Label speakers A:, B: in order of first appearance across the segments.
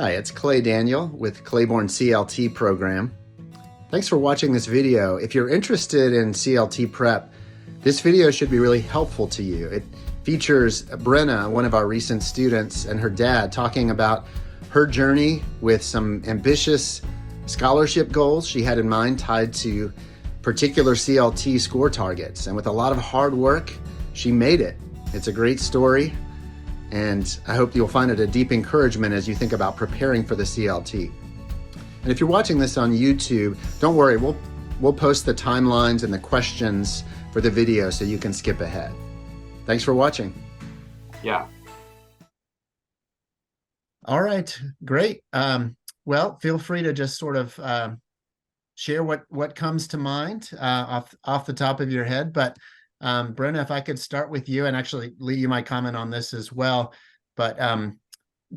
A: Hi, it's Clay Daniel with Clayborne CLT program. Thanks for watching this video. If you're interested in CLT prep, this video should be really helpful to you. It features Brenna, one of our recent students, and her dad talking about her journey with some ambitious scholarship goals she had in mind tied to particular CLT score targets. And with a lot of hard work, she made it. It's a great story, and I hope you'll find it a deep encouragement as you think about preparing for the CLT. And if you're watching this on YouTube, don't worry, we'll post the timelines and the questions for the video so you can skip ahead. Thanks for watching.
B: Yeah.
A: All right, great. Well, feel free to just sort of share what comes to mind off the top of your head. But Brenna, if I could start with you, and actually Lee, you might comment on this as well. But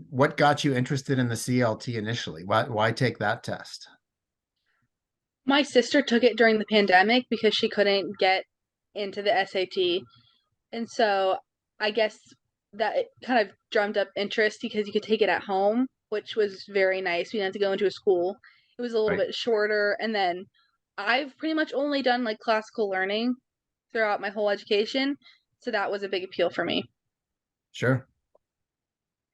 A: what got you interested in the CLT initially? Why take that test?
C: My sister took it during the pandemic because she couldn't get into the SAT. And so I guess that it kind of drummed up interest because you could take it at home, which was very nice. We didn't have to go into a school. It was a little bit shorter. And then I've pretty much only done like classical learning throughout my whole education. So that was a big appeal for me.
A: Sure.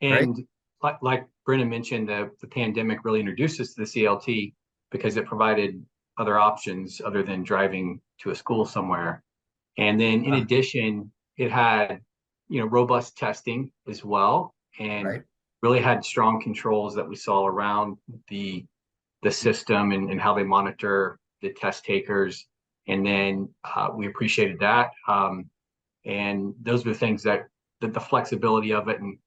B: And like Brenna mentioned, the pandemic really introduced us to the CLT because it provided other options other than driving to a school somewhere. And then in addition, it had, robust testing as well, and really had strong controls that we saw around the system and how they monitor the test takers. And then we appreciated that. And those were the things that the flexibility of it and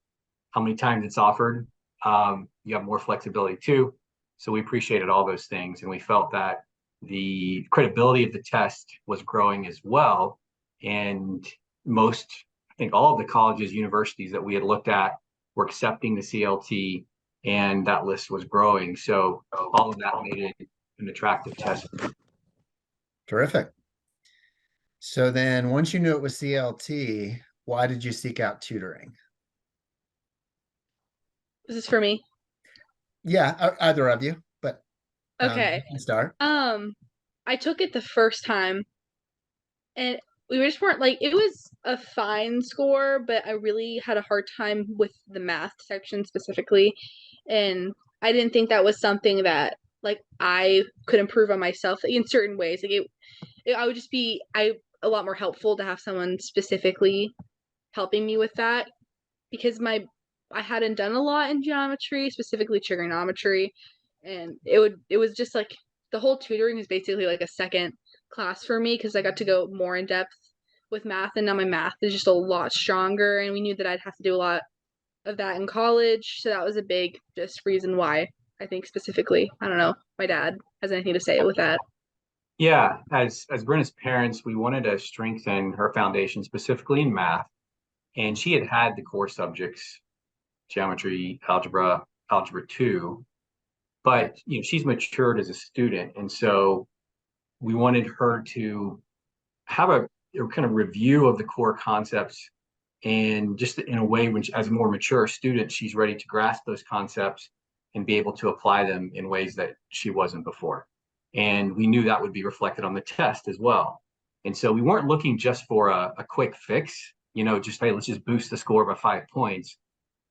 B: how many times it's offered, you have more flexibility too. So we appreciated all those things. And we felt that the credibility of the test was growing as well. And I think all of the colleges, universities that we had looked at were accepting the CLT, and that list was growing. So all of that made it an attractive test.
A: Terrific. So then once you knew it was CLT, why did you seek out tutoring?
C: This is for me.
A: Yeah, either of you, but
C: okay.
A: You can start.
C: I took it the first time, and we just weren't like, it was a fine score, but I really had a hard time with the math section specifically, and I didn't think that was something that like I could improve on myself in certain ways. Like I would just be a lot more helpful to have someone specifically helping me with that, because I hadn't done a lot in geometry, specifically trigonometry, and it was just like the whole tutoring is basically like a second class for me because I got to go more in depth with math, and now my math is just a lot stronger, and we knew that I'd have to do a lot of that in college, so that was a big just reason why. I think specifically, I don't know if my dad has anything to say with that.
B: Yeah, as Brenna's parents, we wanted to strengthen her foundation specifically in math, and she had the core subjects, geometry, algebra 2, but she's matured as a student, and so we wanted her to have a kind of review of the core concepts, and just in a way which, as a more mature student, she's ready to grasp those concepts and be able to apply them in ways that she wasn't before. And we knew that would be reflected on the test as well. And so we weren't looking just for a quick fix, just, hey, let's just boost the score by 5 points.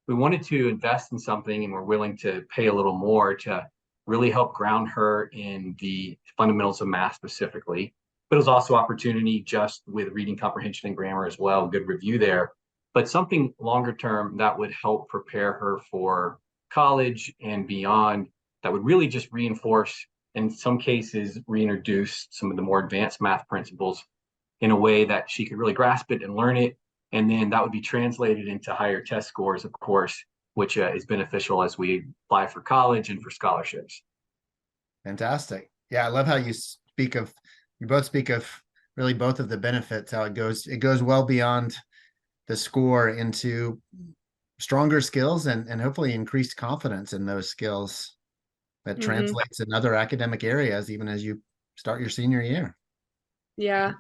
B: We wanted to invest in something, and we're willing to pay a little more to really help ground her in the fundamentals of math specifically. But it was also opportunity just with reading comprehension and grammar as well, good review there. But something longer term that would help prepare her for college and beyond, that would really just reinforce, in some cases, reintroduce some of the more advanced math principles in a way that she could really grasp it and learn it. And then that would be translated into higher test scores, of course, which is beneficial as we apply for college and for scholarships.
A: Fantastic. Yeah, I love how you both speak of really both of the benefits, how it goes well beyond the score into stronger skills and hopefully increased confidence in those skills that translates in other academic areas, even as you start your senior year.
C: Yeah.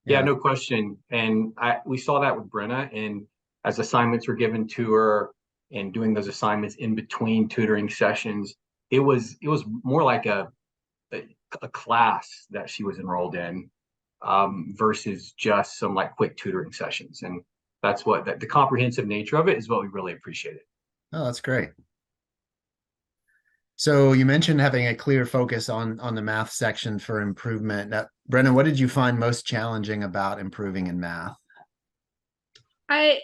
B: Yeah, no question. And we saw that with Brenna, and as assignments were given to her and doing those assignments in between tutoring sessions. It was more like a class that she was enrolled in, versus just some like quick tutoring sessions. And that's what the comprehensive nature of it is what we really appreciated.
A: Oh, that's great. So you mentioned having a clear focus on the math section for improvement. Now, Brenna, what did you find most challenging about improving in math?
C: I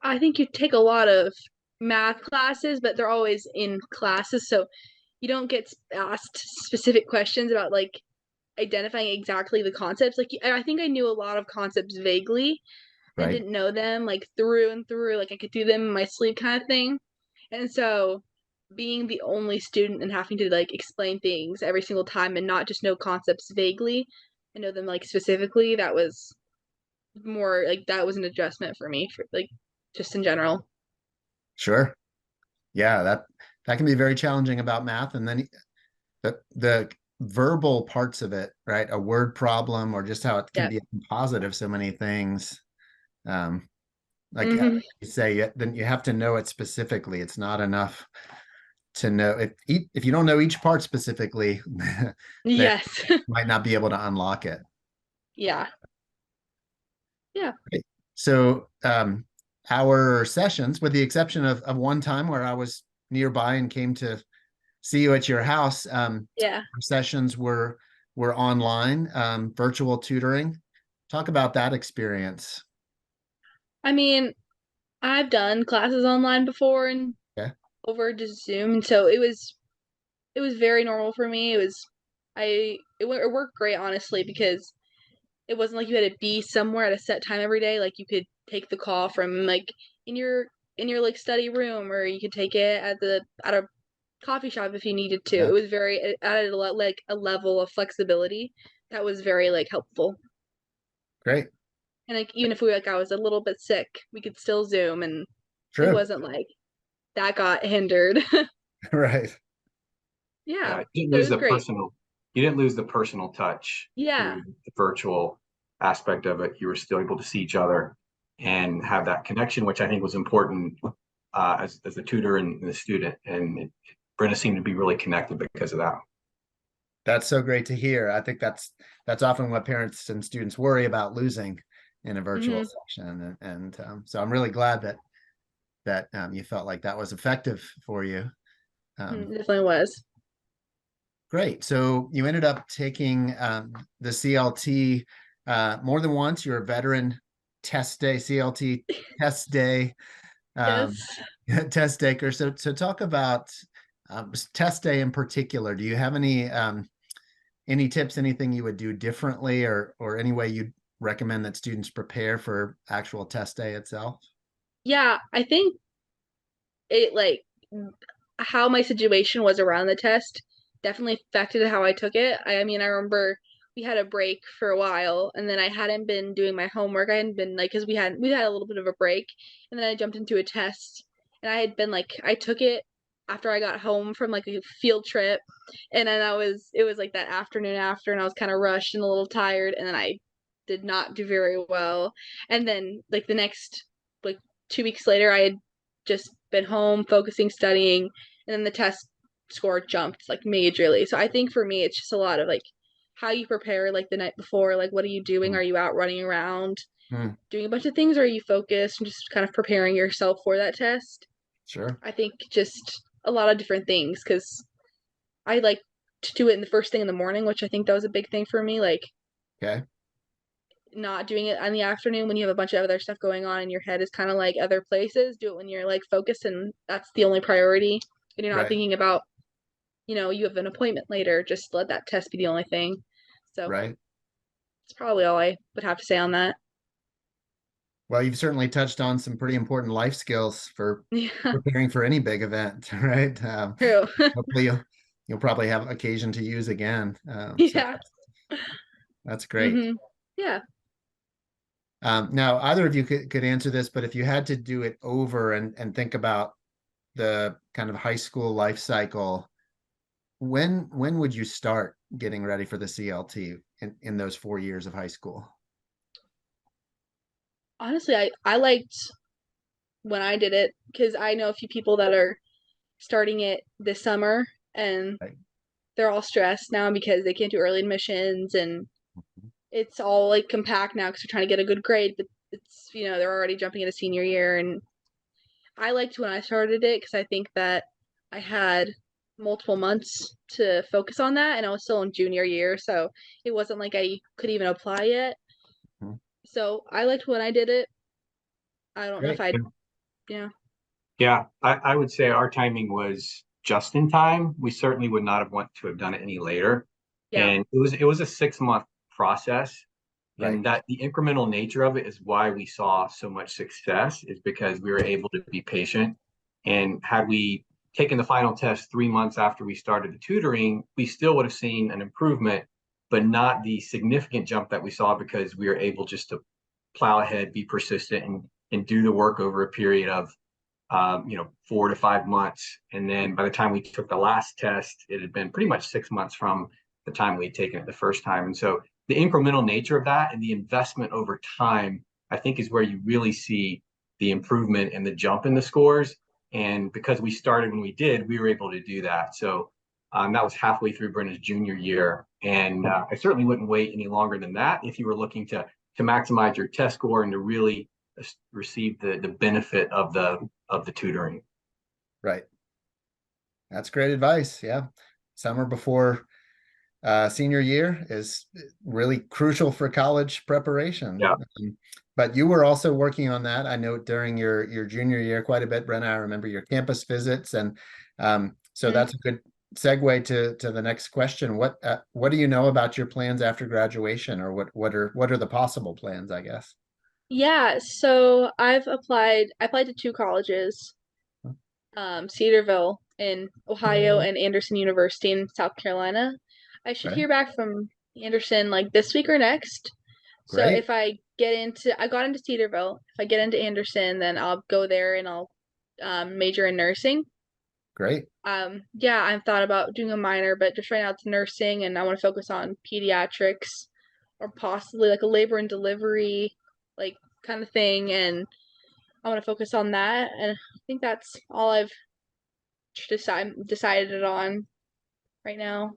C: I think you take a lot of math classes, but they're always in classes, so you don't get asked specific questions about like identifying exactly the concepts. Like I think I knew a lot of concepts vaguely and
A: Right.
C: didn't know them like through and through, like I could do them in my sleep kind of thing. And so being the only student and having to like explain things every single time and not just know concepts vaguely and know them like specifically, that was more like that was an adjustment for me for like just in general.
A: Sure. Yeah, that can be very challenging about math. And then the verbal parts of it, right? A word problem or just how it can
C: Yeah.
A: be a composite of so many things. Um, like
C: Mm-hmm.
A: you say, then you have to know it specifically. It's not enough to know if you don't know each part specifically, then
C: Yes.
A: you might not be able to unlock it.
C: Yeah. Yeah.
A: So our sessions, with the exception of one time where I was nearby and came to see you at your house,
C: Yeah.
A: our sessions were online, virtual tutoring. Talk about that experience.
C: I mean, I've done classes online before and
A: Okay.
C: over to Zoom, and so it was very normal for me. It worked great honestly because it wasn't like you had to be somewhere at a set time every day. Like you could take the call from like in your in your like study room, or you could take it at a coffee shop if you needed to.
A: Yeah.
C: It was very it added like a level of flexibility that was very like helpful.
A: Great.
C: And like even if we like I was a little bit sick, we could still Zoom and it
A: True.
C: wasn't like that got hindered.
A: Right.
C: Yeah.
B: Yeah, you didn't
C: So it
B: lose
C: was
B: the
C: great.
B: personal, you didn't lose the personal touch
C: Yeah.
B: through the virtual aspect of it. You were still able to see each other and have that connection, which I think was important, as the tutor and the student. And Brenna seemed to be really connected because of that.
A: That's so great to hear. I think that's often what parents and students worry about losing in a virtual
C: Hmm.
A: session. And so I'm really glad that you felt like that was effective for you.
C: It
A: Um,
C: definitely was.
A: Great. So you ended up taking the CLT more than once. You're a veteran test day, CLT test day,
C: Yes.
A: um, test taker. So talk about test day in particular. Do you have any tips, anything you would do differently, or any way you'd recommend that students prepare for actual test day itself?
C: Yeah, I think it like how my situation was around the test definitely affected how I took it. I mean, I remember we had a break for a while and then I hadn't been doing my homework. I hadn't been like because we had a little bit of a break and then I jumped into a test and I had been like I took it after I got home from like a field trip and then it was like that afternoon after and I was kind of rushed and a little tired and then I did not do very well. And then like the next like 2 weeks later I had just been home focusing studying and then the test score jumped like majorly. So I think for me it's just a lot of like how you prepare like the night before, like what are you doing?
A: Hmm.
C: Are you out running around
A: Hmm.
C: doing a bunch of things or are you focused and just kind of preparing yourself for that test?
A: Sure.
C: I think just a lot of different things cuz I like to do it in the first thing in the morning, which I think that was a big thing for me, like
A: Okay.
C: not doing it in the afternoon when you have a bunch of other stuff going on and your head is kind of like other places. Do it when you're like focused and that's the only priority and you're not
A: Right.
C: thinking about you have an appointment later, just let that test be the only thing. So
A: Right.
C: it's probably all I would have to say on that.
A: Well, you've certainly touched on some pretty important life skills for
C: Yeah,
A: preparing for any big event, right?
C: true.
A: Hopefully you'll probably have occasion to use again. So
C: Yeah.
A: that's great.
C: Hmm. Yeah.
A: Now, either of you could answer this, but if you had to do it over and think about the kind of high school life cycle, when would you start getting ready for the CLT in those 4 years of high school?
C: Honestly, I liked when I did it because I know a few people that are starting it this summer and
A: Right.
C: they're all stressed now because they can't do early admissions and it's all like compact now because they're trying to get a good grade, but it's they're already jumping into senior year and I liked when I started it because I think that I had multiple months to focus on that and I was still in junior year, so it wasn't like I could even apply yet.
A: Mhm.
C: So I liked when I did it. I don't know if
A: Great.
C: I yeah.
B: Yeah, I would say our timing was just in time. We certainly would not have want to have done it any later.
C: Yeah.
B: And it was a 6 month process.
A: Right.
B: And that the incremental nature of it is why we saw so much success, is because we were able to be patient. And had we taken the final test 3 months after we started the tutoring, we still would have seen an improvement, but not the significant jump that we saw because we were able just to plow ahead, be persistent, and do the work over a period of 4 to 5 months. And then by the time we took the last test, it had been pretty much 6 months from the time we had taken it the first time. And so the incremental nature of that and the investment over time, I think, is where you really see the improvement and the jump in the scores. And because we started when we did, we were able to do that. So that was halfway through Brenna's junior year. And I certainly wouldn't wait any longer than that if you were looking to maximize your test score and to really receive the benefit of the tutoring.
A: Right. That's great advice. Yeah. Summer before senior year is really crucial for college preparation.
B: Yeah.
A: But you were also working on that. I know during your junior year quite a bit, Brenna. I remember your campus visits, and so
C: Mm.
A: that's a good segue to the next question. What do you know about your plans after graduation, or what are the possible plans, I guess?
C: Yeah, so I applied to two colleges, Cedarville in Ohio and Anderson University in South Carolina. I should
A: Okay,
C: hear back from Anderson like this week or next. So
A: great,
C: if I got into Cedarville. If I get into Anderson, then I'll go there and I'll major in nursing.
A: great.
C: Yeah, I've thought about doing a minor, but just right now it's nursing, and I want to focus on pediatrics or possibly like a labor and delivery, like kind of thing, and I want to focus on that. And I think that's all I've decided on right now.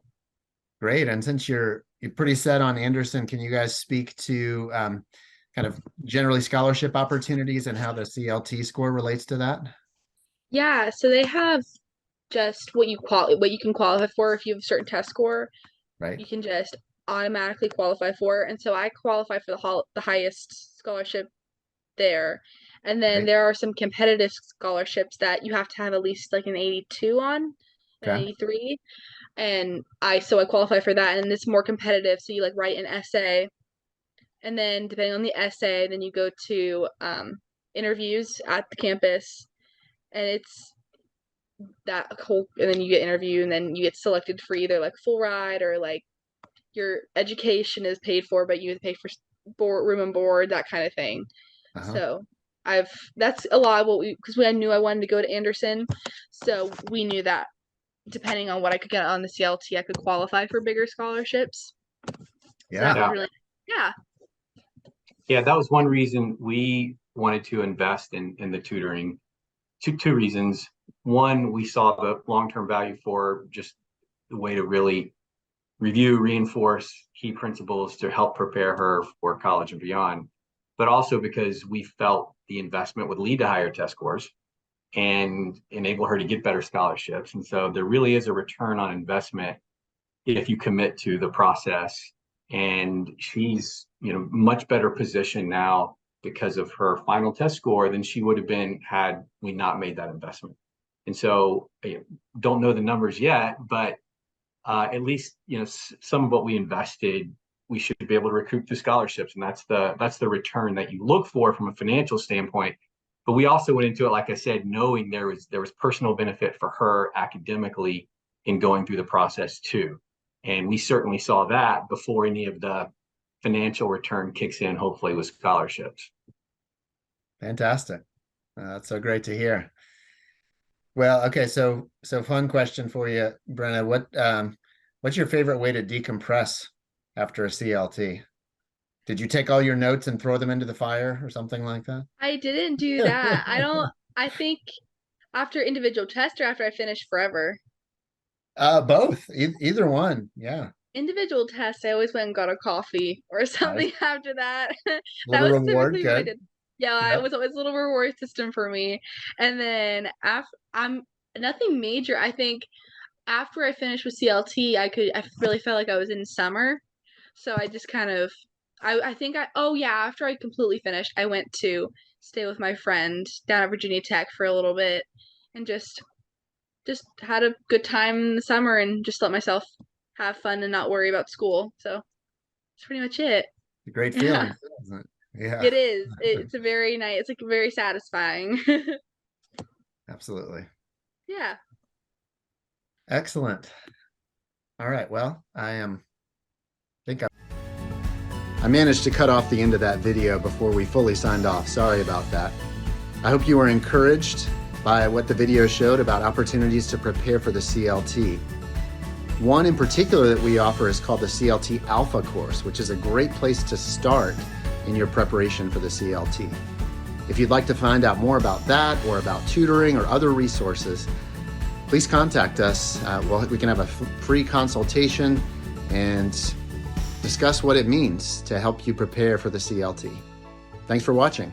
A: Great. And since you're pretty set on Anderson, can you guys speak to kind of generally scholarship opportunities and how the CLT score relates to that?
C: Yeah, so they have just what you can qualify for if you have a certain test score.
A: Right.
C: You can just automatically qualify for, and so I qualify for the highest scholarship there. And then
A: Right.
C: there are some competitive scholarships that you have to have at least like an 82 on, an
A: Okay.
C: 83. And I qualify for that, and it's more competitive. So you like write an essay, and then depending on the essay, then you go to interviews at the campus, and it's that whole, and then you get interviewed, and then you get selected for either like full ride or like your education is paid for, but you have to pay for room and board, that kind of thing.
A: Uh-huh.
C: So I've that's a lot of what because I knew I wanted to go to Anderson, so we knew that depending on what I could get on the CLT, I could qualify for bigger scholarships. So that
A: Yeah.
C: was
B: Yeah.
C: really yeah.
B: Yeah, that was one reason we wanted to invest in the tutoring. Two reasons. One, we saw the long-term value for just the way to really review, reinforce key principles to help prepare her for college and beyond, but also because we felt the investment would lead to higher test scores and enable her to get better scholarships. And so there really is a return on investment if you commit to the process. And she's, much better positioned now because of her final test score than she would have been had we not made that investment. And so don't know the numbers yet, but at least some of what we invested, we should be able to recoup the scholarships, and that's the return that you look for from a financial standpoint. But we also went into it, like I said, knowing there was personal benefit for her academically in going through the process too, and we certainly saw that before any of the financial return kicks in, hopefully with scholarships.
A: Fantastic. That's so great to hear. Well, okay, so fun question for you, Brenna. What's your favorite way to decompress after a CLT? Did you take all your notes and throw them into the fire or something like that?
C: I didn't do that. I think after individual test or after I finished forever.
A: Both, either one. Yeah.
C: Individual test, I always went and got a coffee or something
A: Nice.
C: after that. That
A: Little
C: was
A: reward,
C: typically what I
A: good.
C: did. Yeah, it
A: Yep.
C: was always a little reward system for me. And then after I'm nothing major. I think after I finished with CLT, I really felt like I was in summer. So I just kind of I think oh yeah, after I completely finished, I went to stay with my friend down at Virginia Tech for a little bit and just had a good time in the summer and just let myself have fun and not worry about school. So that's pretty much it.
A: A great
C: Yeah,
A: feeling, isn't it? Yeah,
C: it is. It's a very nice. It's like very satisfying.
A: absolutely.
C: Yeah.
A: Excellent. All right. Well, I managed to cut off the end of that video before we fully signed off. Sorry about that. I hope you were encouraged by what the video showed about opportunities to prepare for the CLT. One in particular that we offer is called the CLT Alpha course, which is a great place to start in your preparation for the CLT. If you'd like to find out more about that or about tutoring or other resources, please contact us. We can have a free consultation and discuss what it means to help you prepare for the CLT. Thanks for watching.